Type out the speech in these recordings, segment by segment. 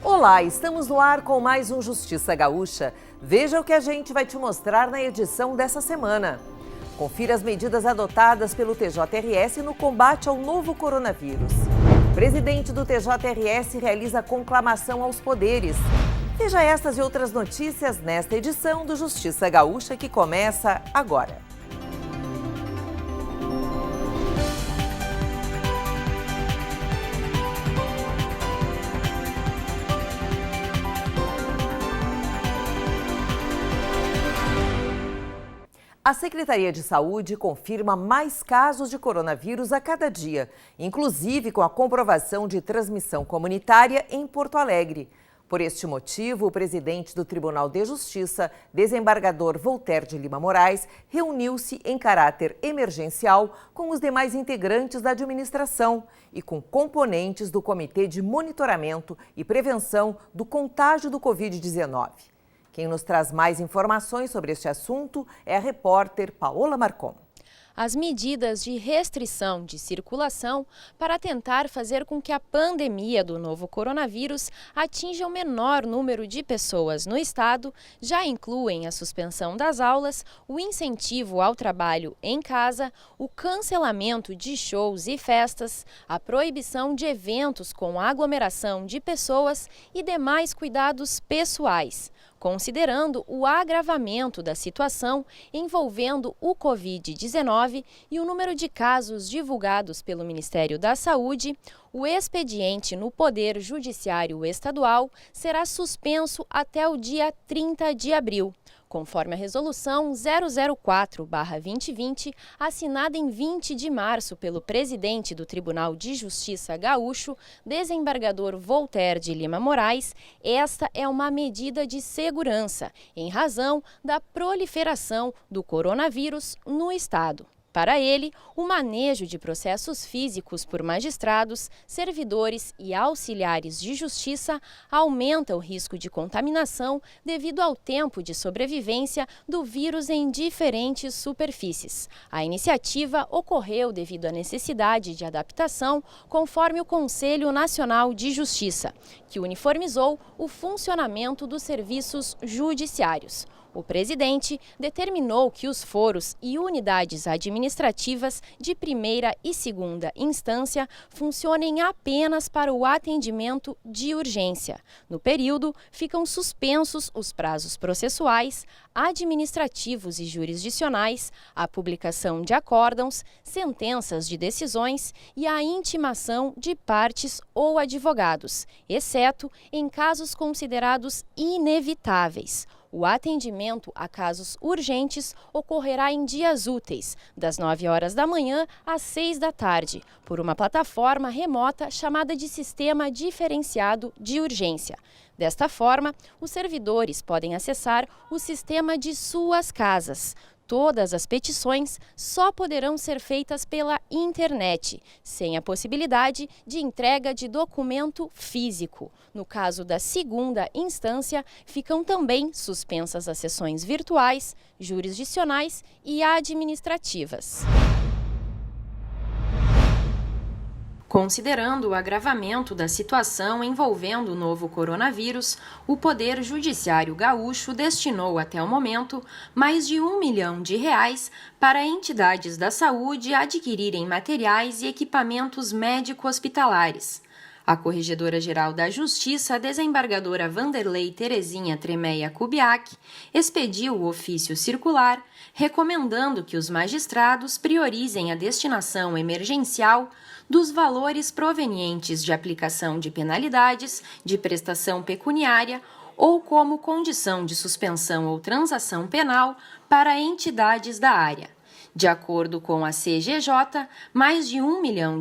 Olá, estamos no ar com mais um Justiça Gaúcha. Veja o que a gente vai te mostrar na edição dessa semana. Confira as medidas adotadas pelo TJRS no combate ao novo coronavírus. O presidente do TJRS realiza conclamação aos poderes. Veja estas e outras notícias nesta edição do Justiça Gaúcha que começa agora. A Secretaria de Saúde confirma mais casos de coronavírus a cada dia, inclusive com a comprovação de transmissão comunitária em Porto Alegre. Por este motivo, o presidente do Tribunal de Justiça, desembargador Voltaire de Lima Moraes, reuniu-se em caráter emergencial com os demais integrantes da administração e com componentes do Comitê de Monitoramento e Prevenção do Contágio do Covid-19. Quem nos traz mais informações sobre este assunto é a repórter Paola Marcon. As medidas de restrição de circulação para tentar fazer com que a pandemia do novo coronavírus atinja o menor número de pessoas no estado já incluem a suspensão das aulas, o incentivo ao trabalho em casa, o cancelamento de shows e festas, a proibição de eventos com aglomeração de pessoas e demais cuidados pessoais, considerando o agravamento da situação envolvendo o Covid-19 e o número de casos divulgados pelo Ministério da Saúde, o expediente no Poder Judiciário Estadual será suspenso até o dia 30 de abril. Conforme a Resolução 004/2020, assinada em 20 de março pelo presidente do Tribunal de Justiça Gaúcho, desembargador Voltaire de Lima Moraes, esta é uma medida de segurança, em razão da proliferação do coronavírus no estado. Para ele, o manejo de processos físicos por magistrados, servidores e auxiliares de justiça aumenta o risco de contaminação devido ao tempo de sobrevivência do vírus em diferentes superfícies. A iniciativa ocorreu devido à necessidade de adaptação, conforme o Conselho Nacional de Justiça, que uniformizou o funcionamento dos serviços judiciários. O presidente determinou que os foros e unidades administrativas de primeira e segunda instância funcionem apenas para o atendimento de urgência. No período, ficam suspensos os prazos processuais, administrativos e jurisdicionais, a publicação de acórdãos, sentenças de decisões e a intimação de partes ou advogados, exceto em casos considerados inevitáveis. O atendimento a casos urgentes ocorrerá em dias úteis, das 9 horas da manhã às 6 da tarde, por uma plataforma remota chamada de Sistema Diferenciado de Urgência. Desta forma, os servidores podem acessar o sistema de suas casas. Todas as petições só poderão ser feitas pela internet, sem a possibilidade de entrega de documento físico. No caso da segunda instância, ficam também suspensas as sessões virtuais, jurisdicionais e administrativas. Considerando o agravamento da situação envolvendo o novo coronavírus, o Poder Judiciário Gaúcho destinou até o momento mais de R$1 milhão para entidades da saúde adquirirem materiais e equipamentos médico-hospitalares. A Corregedora-Geral da Justiça, a desembargadora Vanderlei Terezinha Tremeia Kubiak, expediu o ofício circular recomendando que os magistrados priorizem a destinação emergencial dos valores provenientes de aplicação de penalidades, de prestação pecuniária ou como condição de suspensão ou transação penal para entidades da área. De acordo com a CGJ, mais de R$1 milhão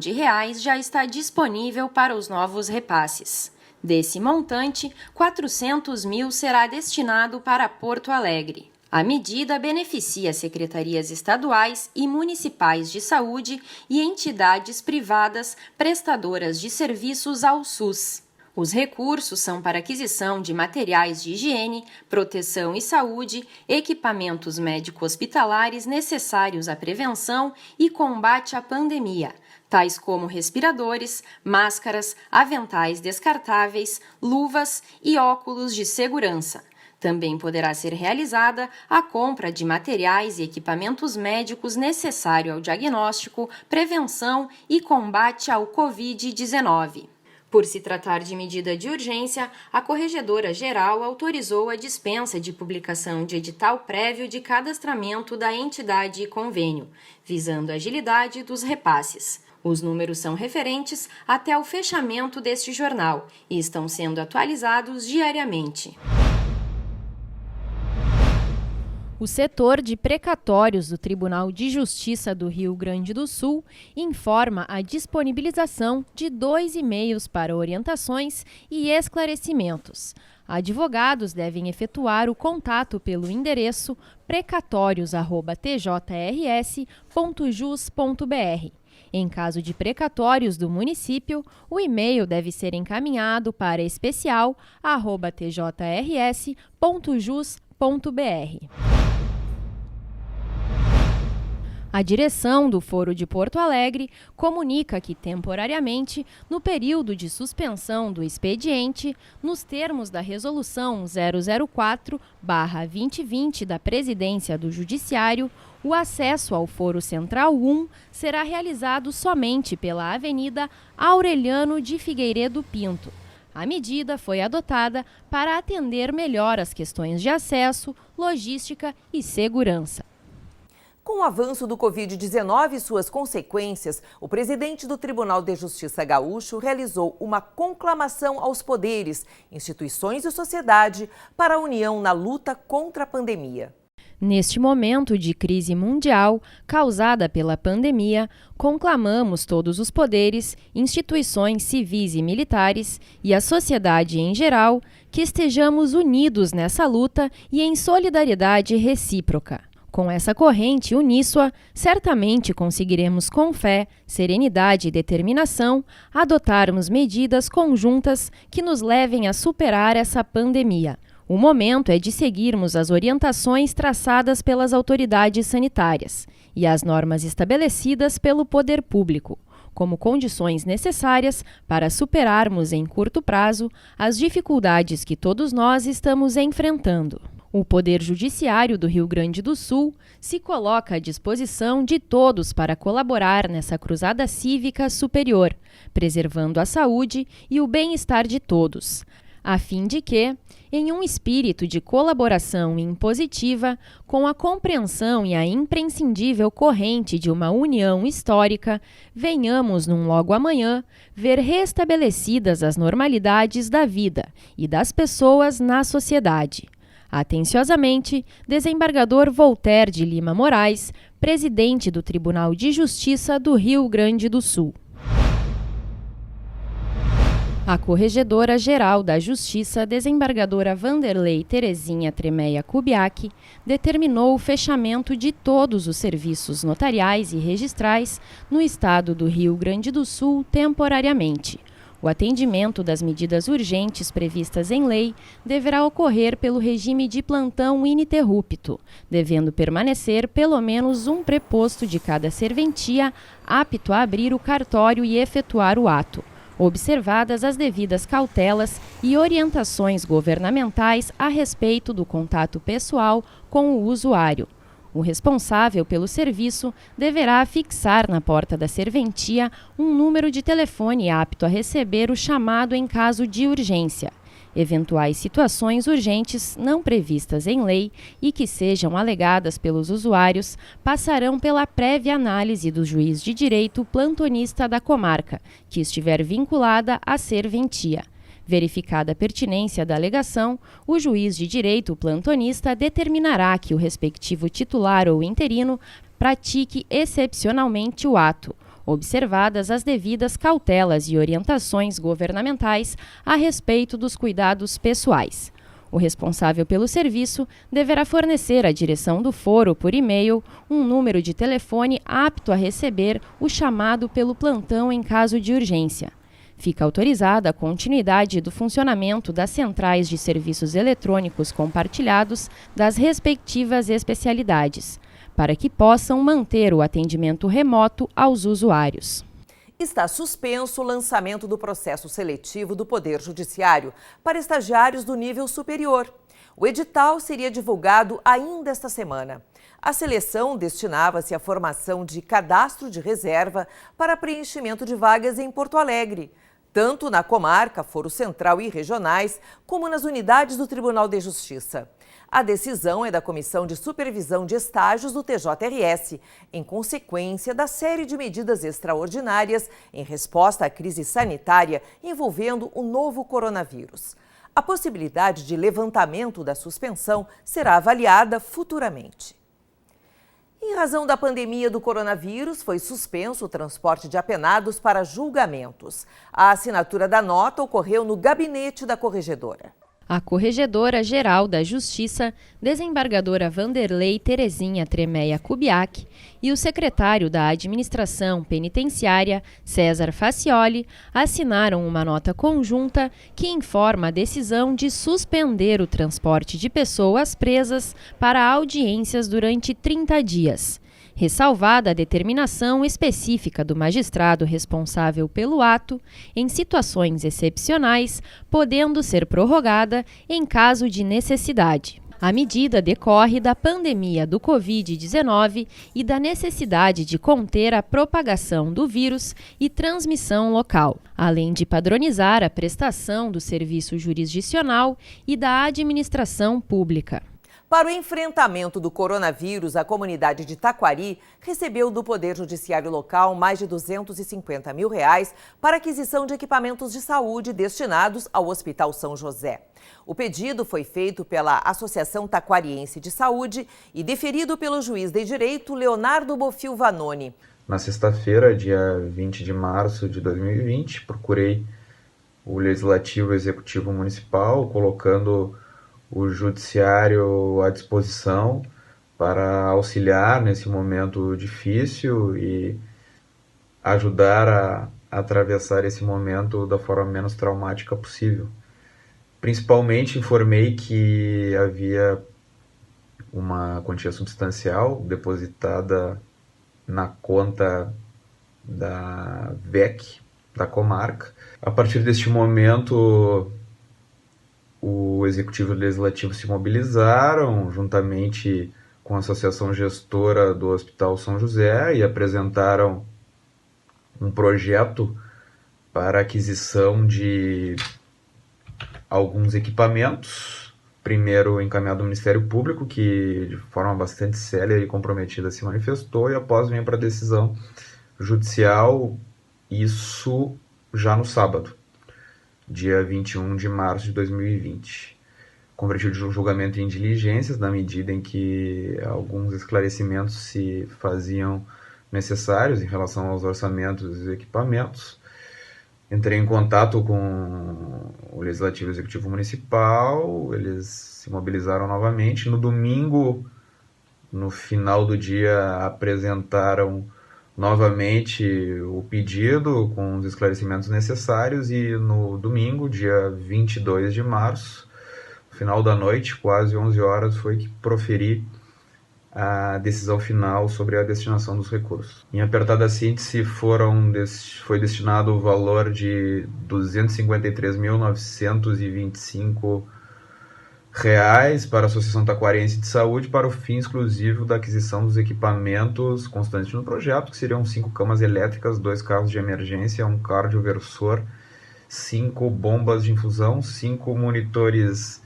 já está disponível para os novos repasses. Desse montante, 400 mil será destinado para Porto Alegre. A medida beneficia secretarias estaduais e municipais de saúde e entidades privadas prestadoras de serviços ao SUS. Os recursos são para aquisição de materiais de higiene, proteção e saúde, equipamentos médico-hospitalares necessários à prevenção e combate à pandemia, tais como respiradores, máscaras, aventais descartáveis, luvas e óculos de segurança. Também poderá ser realizada a compra de materiais e equipamentos médicos necessários ao diagnóstico, prevenção e combate ao Covid-19. Por se tratar de medida de urgência, a Corregedora-Geral autorizou a dispensa de publicação de edital prévio de cadastramento da entidade e convênio, visando a agilidade dos repasses. Os números são referentes até o fechamento deste jornal e estão sendo atualizados diariamente. O setor de precatórios do Tribunal de Justiça do Rio Grande do Sul informa a disponibilização de 2 e-mails para orientações e esclarecimentos. Advogados devem efetuar o contato pelo endereço precatórios@tjrs.jus.br. Em caso de precatórios do município, o e-mail deve ser encaminhado para especial@tjrs.jus.br. A direção do Foro de Porto Alegre comunica que, temporariamente, no período de suspensão do expediente, nos termos da Resolução 004/2020 da Presidência do Judiciário, o acesso ao Foro Central 1 será realizado somente pela Avenida Aureliano de Figueiredo Pinto. A medida foi adotada para atender melhor as questões de acesso, logística e segurança. Com o avanço do Covid-19 e suas consequências, o presidente do Tribunal de Justiça Gaúcho realizou uma conclamação aos poderes, instituições e sociedade para a união na luta contra a pandemia. Neste momento de crise mundial causada pela pandemia, conclamamos todos os poderes, instituições civis e militares e a sociedade em geral que estejamos unidos nessa luta e em solidariedade recíproca. Com essa corrente uníssoa, certamente conseguiremos com fé, serenidade e determinação adotarmos medidas conjuntas que nos levem a superar essa pandemia. O momento é de seguirmos as orientações traçadas pelas autoridades sanitárias e as normas estabelecidas pelo poder público, como condições necessárias para superarmos em curto prazo as dificuldades que todos nós estamos enfrentando. O Poder Judiciário do Rio Grande do Sul se coloca à disposição de todos para colaborar nessa cruzada cívica superior, preservando a saúde e o bem-estar de todos, a fim de que, em um espírito de colaboração impositiva, com a compreensão e a imprescindível corrente de uma união histórica, venhamos, num logo amanhã, ver restabelecidas as normalidades da vida e das pessoas na sociedade. Atenciosamente, desembargador Voltaire de Lima Moraes, presidente do Tribunal de Justiça do Rio Grande do Sul. A Corregedora-Geral da Justiça, desembargadora Vanderlei Terezinha Tremeia Kubiak, determinou o fechamento de todos os serviços notariais e registrais no estado do Rio Grande do Sul temporariamente. O atendimento das medidas urgentes previstas em lei deverá ocorrer pelo regime de plantão ininterrupto, devendo permanecer pelo menos um preposto de cada serventia apto a abrir o cartório e efetuar o ato, observadas as devidas cautelas e orientações governamentais a respeito do contato pessoal com o usuário. O responsável pelo serviço deverá fixar na porta da serventia um número de telefone apto a receber o chamado em caso de urgência. Eventuais situações urgentes não previstas em lei e que sejam alegadas pelos usuários passarão pela prévia análise do juiz de direito plantonista da comarca, que estiver vinculada à serventia. Verificada a pertinência da alegação, o juiz de direito plantonista determinará que o respectivo titular ou interino pratique excepcionalmente o ato, observadas as devidas cautelas e orientações governamentais a respeito dos cuidados pessoais. O responsável pelo serviço deverá fornecer à direção do foro por e-mail um número de telefone apto a receber o chamado pelo plantão em caso de urgência. Fica autorizada a continuidade do funcionamento das centrais de serviços eletrônicos compartilhados das respectivas especialidades, para que possam manter o atendimento remoto aos usuários. Está suspenso o lançamento do processo seletivo do Poder Judiciário para estagiários do nível superior. O edital seria divulgado ainda esta semana. A seleção destinava-se à formação de cadastro de reserva para preenchimento de vagas em Porto Alegre, tanto na comarca, Foro Central e regionais, como nas unidades do Tribunal de Justiça. A decisão é da Comissão de Supervisão de Estágios do TJRS, em consequência da série de medidas extraordinárias em resposta à crise sanitária envolvendo o novo coronavírus. A possibilidade de levantamento da suspensão será avaliada futuramente. Em razão da pandemia do coronavírus, foi suspenso o transporte de apenados para julgamentos. A assinatura da nota ocorreu no gabinete da corregedora. A Corregedora-Geral da Justiça, desembargadora Vanderlei Terezinha Tremeia Kubiak, e o secretário da Administração Penitenciária, César Facioli, assinaram uma nota conjunta que informa a decisão de suspender o transporte de pessoas presas para audiências durante 30 dias. Ressalvada a determinação específica do magistrado responsável pelo ato, em situações excepcionais, podendo ser prorrogada em caso de necessidade. A medida decorre da pandemia do Covid-19 e da necessidade de conter a propagação do vírus e transmissão local, além de padronizar a prestação do serviço jurisdicional e da administração pública. Para o enfrentamento do coronavírus, a comunidade de Taquari recebeu do Poder Judiciário local mais de R$250 mil para aquisição de equipamentos de saúde destinados ao Hospital São José. O pedido foi feito pela Associação Taquariense de Saúde e deferido pelo juiz de direito Leonardo Bofil Vanoni. Na sexta-feira, dia 20 de março de 2020, procurei o Legislativo e Executivo Municipal, colocando o Judiciário à disposição para auxiliar nesse momento difícil e ajudar a atravessar esse momento da forma menos traumática possível. Principalmente informei que havia uma quantia substancial depositada na conta da VEC, da comarca. A partir deste momento, o Executivo e o Legislativo se mobilizaram, juntamente com a Associação Gestora do Hospital São José, e apresentaram um projeto para aquisição de alguns equipamentos, primeiro encaminhado ao Ministério Público, que de forma bastante séria e comprometida se manifestou, e após vem para a decisão judicial, isso já no sábado, dia 21 de março de 2020. Convertido de julgamento em diligências, na medida em que alguns esclarecimentos se faziam necessários em relação aos orçamentos e equipamentos. Entrei em contato com o Legislativo e Executivo Municipal, eles se mobilizaram novamente. No domingo, no final do dia, apresentaram novamente o pedido com os esclarecimentos necessários e no domingo, dia 22 de março, no final da noite, quase 11 horas, foi que proferi a decisão final sobre a destinação dos recursos. Em apertada síntese, foi destinado o valor de R$ 253.925 para a Associação Taquariense de Saúde para o fim exclusivo da aquisição dos equipamentos constantes no projeto, que seriam 5 camas elétricas, 2 carros de emergência, um cardioversor, 5 bombas de infusão, 5 monitores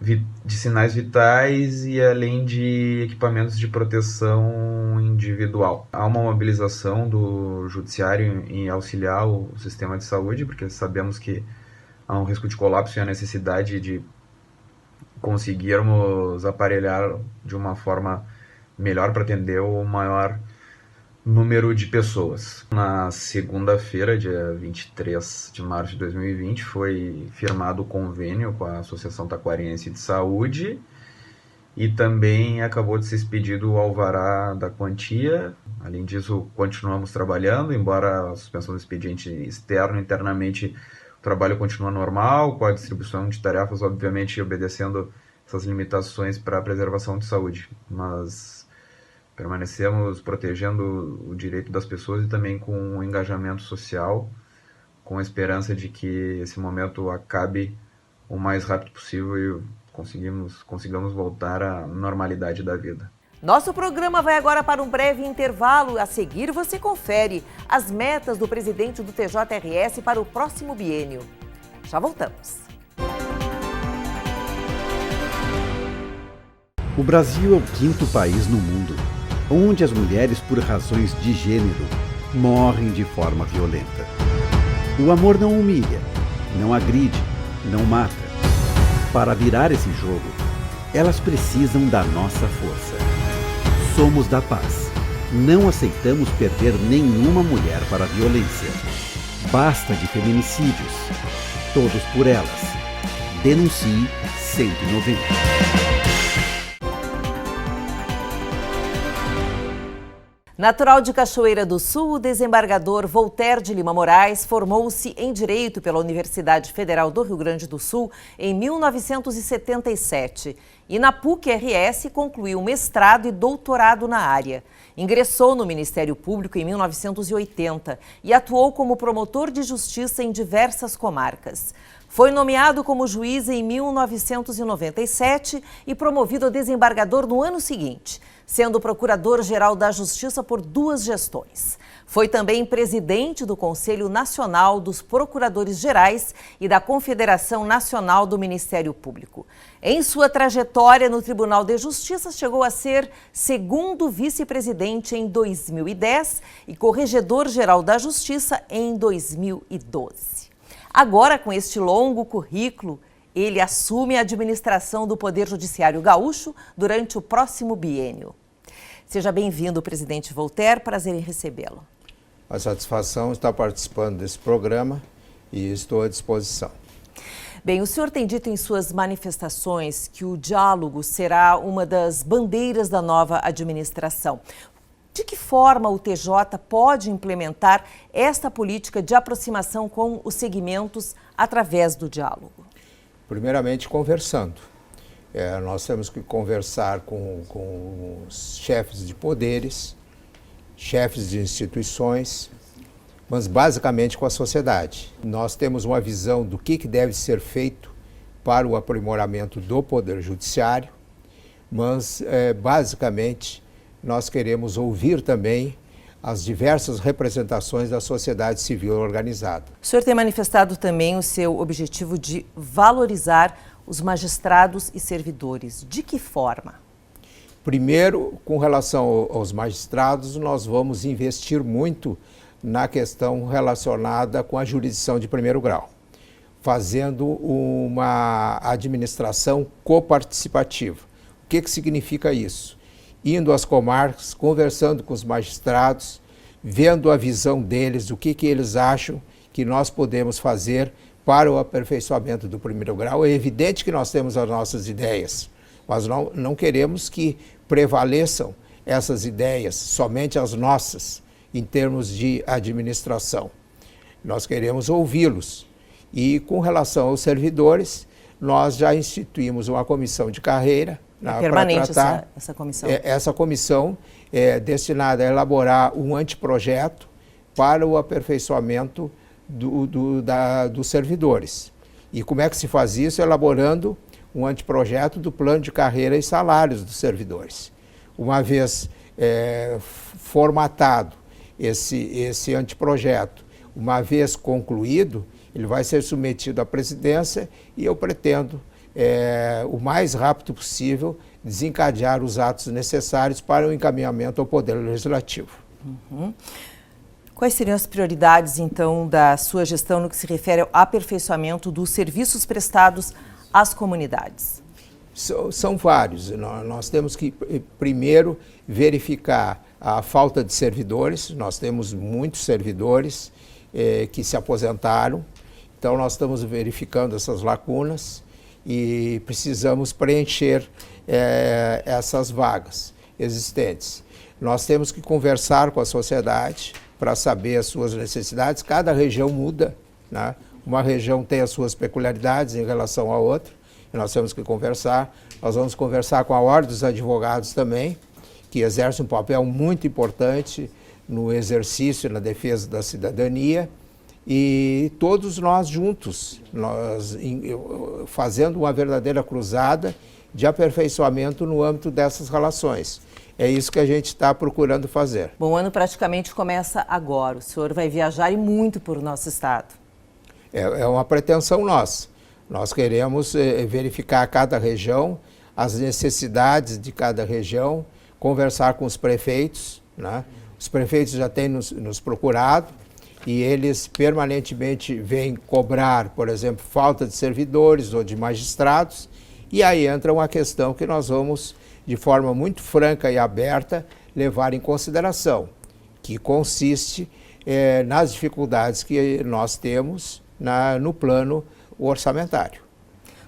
de sinais vitais e além de equipamentos de proteção individual. Há uma mobilização do Judiciário em auxiliar o sistema de saúde, porque sabemos que há um risco de colapso e a necessidade de conseguirmos aparelhar de uma forma melhor para atender o maior número de pessoas. Na segunda-feira, dia 23 de março de 2020, foi firmado o convênio com a Associação Taquariense de Saúde e também acabou de ser expedido o alvará da quantia. Além disso, continuamos trabalhando, embora a suspensão do expediente externo internamente, o trabalho continua normal, com a distribuição de tarefas, obviamente, obedecendo essas limitações para a preservação de saúde. Mas Permanecemos protegendo o direito das pessoas e também com um engajamento social, com a esperança de que esse momento acabe o mais rápido possível e consigamos voltar à normalidade da vida. Nosso programa vai agora para um breve intervalo. A seguir, você confere as metas do presidente do TJRS para o próximo biênio. Já voltamos. O Brasil é o 5º país no mundo onde as mulheres, por razões de gênero, morrem de forma violenta. O amor não humilha, não agride, não mata. Para virar esse jogo, elas precisam da nossa força. Somos da paz. Não aceitamos perder nenhuma mulher para a violência. Basta de feminicídios. Todos por elas. Denuncie 190. Natural de Cachoeira do Sul, o desembargador Voltaire de Lima Moraes formou-se em Direito pela Universidade Federal do Rio Grande do Sul em 1977 e na PUC-RS concluiu mestrado e doutorado na área. Ingressou no Ministério Público em 1980 e atuou como promotor de justiça em diversas comarcas. Foi nomeado como juiz em 1997 e promovido a desembargador no ano seguinte, sendo procurador-geral da Justiça por 2 gestões. Foi também presidente do Conselho Nacional dos Procuradores Gerais e da Confederação Nacional do Ministério Público. Em sua trajetória no Tribunal de Justiça, chegou a ser 2º vice-presidente em 2010 e corregedor-geral da Justiça em 2012. Agora, com este longo currículo, ele assume a administração do Poder Judiciário Gaúcho durante o próximo biênio. Seja bem-vindo, presidente Voltaire, prazer em recebê-lo. A satisfação está participando desse programa e estou à disposição. Bem, o senhor tem dito em suas manifestações que o diálogo será uma das bandeiras da nova administração. De que forma o TJ pode implementar esta política de aproximação com os segmentos através do diálogo? Primeiramente, conversando. Nós temos que conversar com os chefes de poderes, chefes de instituições, mas basicamente com a sociedade. Nós temos uma visão do que deve ser feito para o aprimoramento do Poder Judiciário, mas basicamente nós queremos ouvir também as diversas representações da sociedade civil organizada. O senhor tem manifestado também o seu objetivo de valorizar os magistrados e servidores. De que forma? Primeiro, com relação aos magistrados, nós vamos investir muito na questão relacionada com a jurisdição de primeiro grau, fazendo uma administração coparticipativa. O que significa isso? Indo às comarcas, conversando com os magistrados, vendo a visão deles, o que eles acham que nós podemos fazer para o aperfeiçoamento do primeiro grau. É evidente que nós temos as nossas ideias, mas não queremos que prevaleçam essas ideias, somente as nossas, em termos de administração. Nós queremos ouvi-los. E com relação aos servidores, nós já instituímos uma comissão de carreira, é permanente essa comissão? Essa comissão é destinada a elaborar um anteprojeto para o aperfeiçoamento dos servidores. E como é que se faz isso? Elaborando um anteprojeto do plano de carreira e salários dos servidores. Uma vez formatado esse anteprojeto, uma vez concluído, ele vai ser submetido à presidência e eu pretendo o mais rápido possível, desencadear os atos necessários para o encaminhamento ao Poder Legislativo. Uhum. Quais seriam as prioridades, então, da sua gestão no que se refere ao aperfeiçoamento dos serviços prestados às comunidades? São vários. Nós temos que, primeiro, verificar a falta de servidores. Nós temos muitos servidores que se aposentaram, então nós estamos verificando essas lacunas e precisamos preencher essas vagas existentes. Nós temos que conversar com a sociedade para saber as suas necessidades. Cada região muda, né? Uma região tem as suas peculiaridades em relação à outra, e nós temos que conversar. Nós vamos conversar com a Ordem dos Advogados também, que exerce um papel muito importante no exercício e na defesa da cidadania, e todos nós juntos, fazendo uma verdadeira cruzada de aperfeiçoamento no âmbito dessas relações. É isso que a gente está procurando fazer. Bom, o ano praticamente começa agora. O senhor vai viajar e muito por nosso estado. É uma pretensão nossa. Nós queremos verificar cada região, as necessidades de cada região, conversar com os prefeitos, né? Os prefeitos já têm nos procurado e eles permanentemente vêm cobrar, por exemplo, falta de servidores ou de magistrados, e aí entra uma questão que nós vamos, de forma muito franca e aberta, levar em consideração, que consiste nas dificuldades que nós temos no plano orçamentário.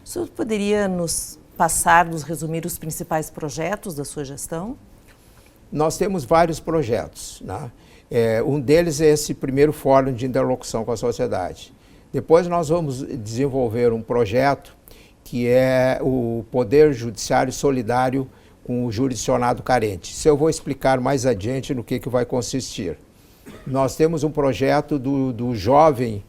O senhor poderia nos resumir os principais projetos da sua gestão? Nós temos vários projetos, né? Um deles é esse primeiro fórum de interlocução com a sociedade. Depois nós vamos desenvolver um projeto que é o Poder Judiciário Solidário com o Jurisdicionado Carente. Isso eu vou explicar mais adiante no que vai consistir. Nós temos um projeto do jovem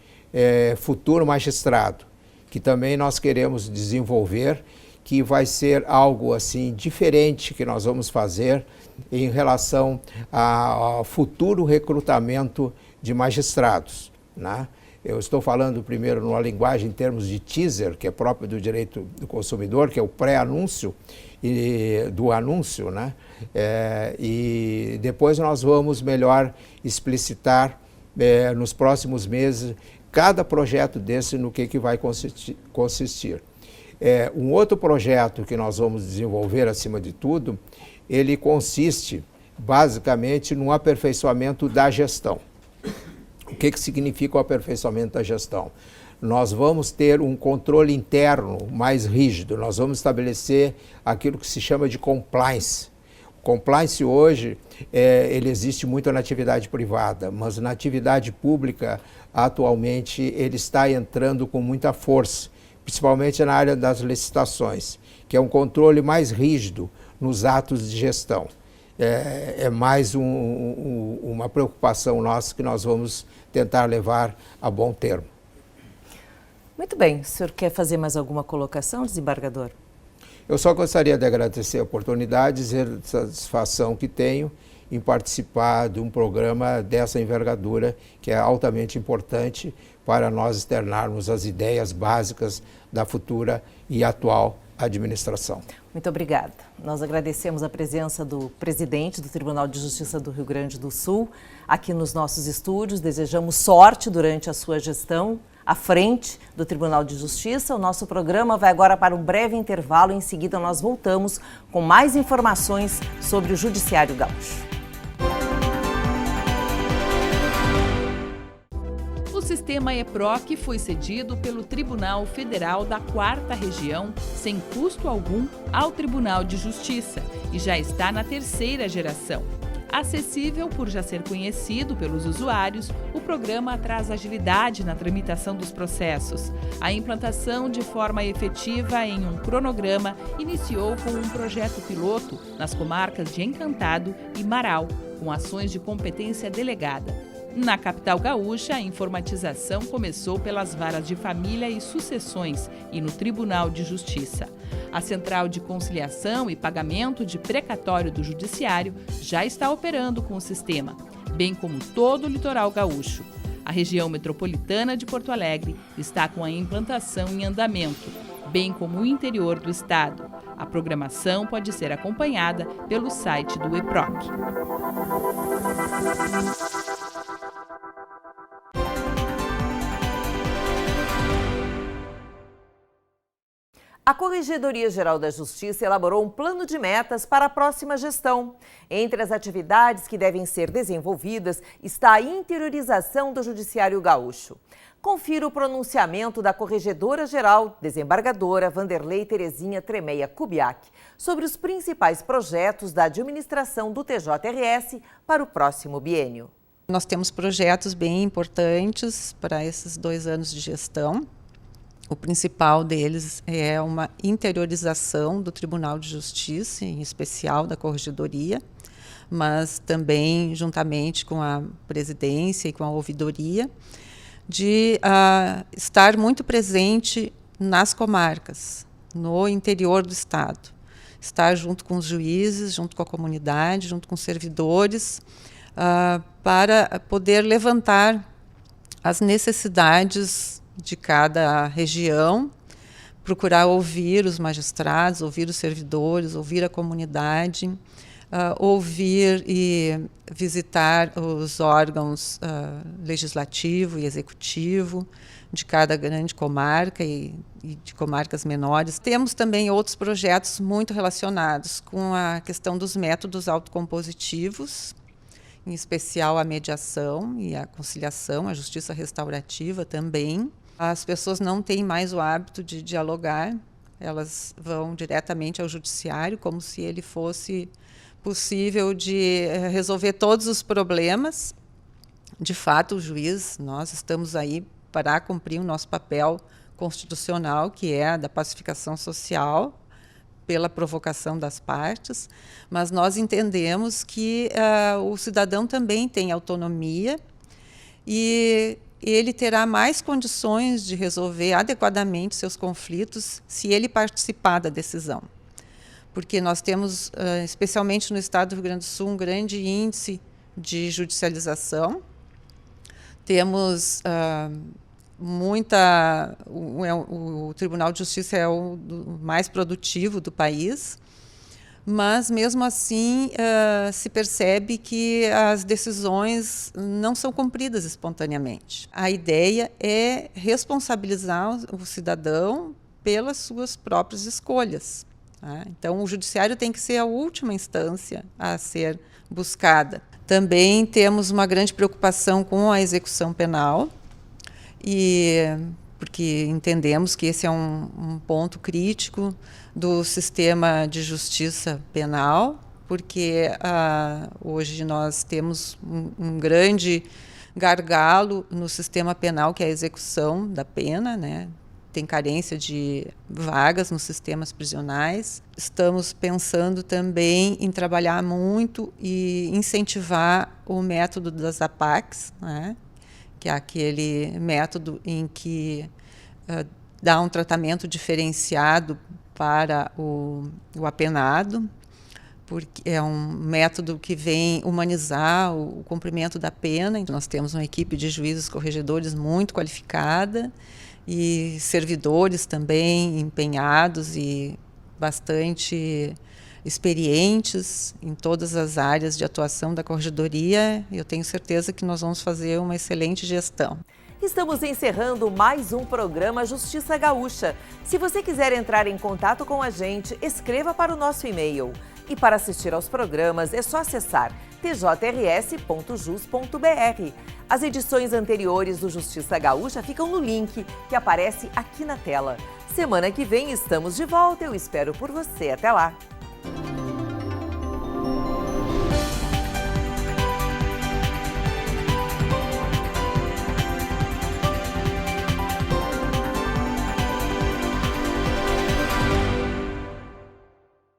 futuro magistrado, que também nós queremos desenvolver, que vai ser algo assim diferente que nós vamos fazer em relação ao futuro recrutamento de magistrados, né? Eu estou falando primeiro numa linguagem em termos de teaser, que é próprio do direito do consumidor, que é o pré-anúncio do anúncio, né? E depois nós vamos melhor explicitar nos próximos meses cada projeto desse no que vai consistir. Um outro projeto que nós vamos desenvolver, acima de tudo, ele consiste basicamente no aperfeiçoamento da gestão. O que significa o aperfeiçoamento da gestão? Nós vamos ter um controle interno mais rígido, nós vamos estabelecer aquilo que se chama de compliance. O compliance hoje, ele existe muito na atividade privada, mas na atividade pública, atualmente, ele está entrando com muita força, principalmente na área das licitações, que é um controle mais rígido nos atos de gestão. É mais uma preocupação nossa que nós vamos tentar levar a bom termo. Muito bem. O senhor quer fazer mais alguma colocação, desembargador? Eu só gostaria de agradecer a oportunidade, dizer a satisfação que tenho em participar de um programa dessa envergadura, que é altamente importante para nós externarmos as ideias básicas da futura e atual administração. Muito obrigada. Nós agradecemos a presença do presidente do Tribunal de Justiça do Rio Grande do Sul aqui nos nossos estúdios. Desejamos sorte durante a sua gestão à frente do Tribunal de Justiça. O nosso programa vai agora para um breve intervalo. Em seguida, nós voltamos com mais informações sobre o Judiciário Gaúcho. O sistema EPROC foi cedido pelo Tribunal Federal da 4ª Região, sem custo algum, ao Tribunal de Justiça e já está na 3ª geração. Acessível por já ser conhecido pelos usuários, o programa traz agilidade na tramitação dos processos. A implantação de forma efetiva em um cronograma iniciou com um projeto piloto nas comarcas de Encantado e Marau, com ações de competência delegada. Na capital gaúcha, a informatização começou pelas varas de família e sucessões e no Tribunal de Justiça. A Central de Conciliação e Pagamento de Precatório do Judiciário já está operando com o sistema, bem como todo o litoral gaúcho. A região metropolitana de Porto Alegre está com a implantação em andamento, bem como o interior do estado. A programação pode ser acompanhada pelo site do EPROC. A Corregedoria Geral da Justiça elaborou um plano de metas para a próxima gestão. Entre as atividades que devem ser desenvolvidas está a interiorização do Judiciário Gaúcho. Confira o pronunciamento da Corregedora Geral, desembargadora Vanderlei Terezinha Tremeia Kubiak, sobre os principais projetos da administração do TJRS para o próximo biênio. Nós temos projetos bem importantes para esses 2 anos de gestão. O principal deles é uma interiorização do Tribunal de Justiça, em especial da Corregedoria, mas também juntamente com a presidência e com a ouvidoria, de estar muito presente nas comarcas, no interior do Estado. Estar junto com os juízes, junto com a comunidade, junto com os servidores, para poder levantar as necessidades de cada região, procurar ouvir os magistrados, ouvir os servidores, ouvir a comunidade, ouvir e visitar os órgãos legislativo e executivo de cada grande comarca e de comarcas menores. Temos também outros projetos muito relacionados com a questão dos métodos autocompositivos, em especial a mediação e a conciliação, a justiça restaurativa também. As pessoas não têm mais o hábito de dialogar, elas vão diretamente ao judiciário, como se ele fosse possível de resolver todos os problemas. De fato, o juiz, nós estamos aí para cumprir o nosso papel constitucional, que é a da pacificação social, pela provocação das partes, mas nós entendemos que o cidadão também tem autonomia e ele terá mais condições de resolver adequadamente seus conflitos se ele participar da decisão. Porque nós temos, especialmente no estado do Rio Grande do Sul, um grande índice de judicialização. Temos o Tribunal de Justiça é o mais produtivo do país, mas mesmo assim se percebe que as decisões não são cumpridas espontaneamente. A ideia é responsabilizar o cidadão pelas suas próprias escolhas. Tá? Então, o judiciário tem que ser a última instância a ser buscada. Também temos uma grande preocupação com a execução penal, porque entendemos que esse é um ponto crítico do sistema de justiça penal, porque hoje nós temos um grande gargalo no sistema penal, que é a execução da pena, né? Tem carência de vagas nos sistemas prisionais. Estamos pensando também em trabalhar muito e incentivar o método das APACs, né? Que é aquele método em que dá um tratamento diferenciado para o apenado, porque é um método que vem humanizar o cumprimento da pena. Então, nós temos uma equipe de juízes corregedores muito qualificada e servidores também empenhados e bastante experientes em todas as áreas de atuação da Corregedoria. Eu tenho certeza que nós vamos fazer uma excelente gestão. Estamos encerrando mais um programa Justiça Gaúcha. Se você quiser entrar em contato com a gente, escreva para o nosso e-mail. E para assistir aos programas é só acessar tjrs.jus.br. As edições anteriores do Justiça Gaúcha ficam no link que aparece aqui na tela. Semana que vem estamos de volta, eu espero por você. Até lá!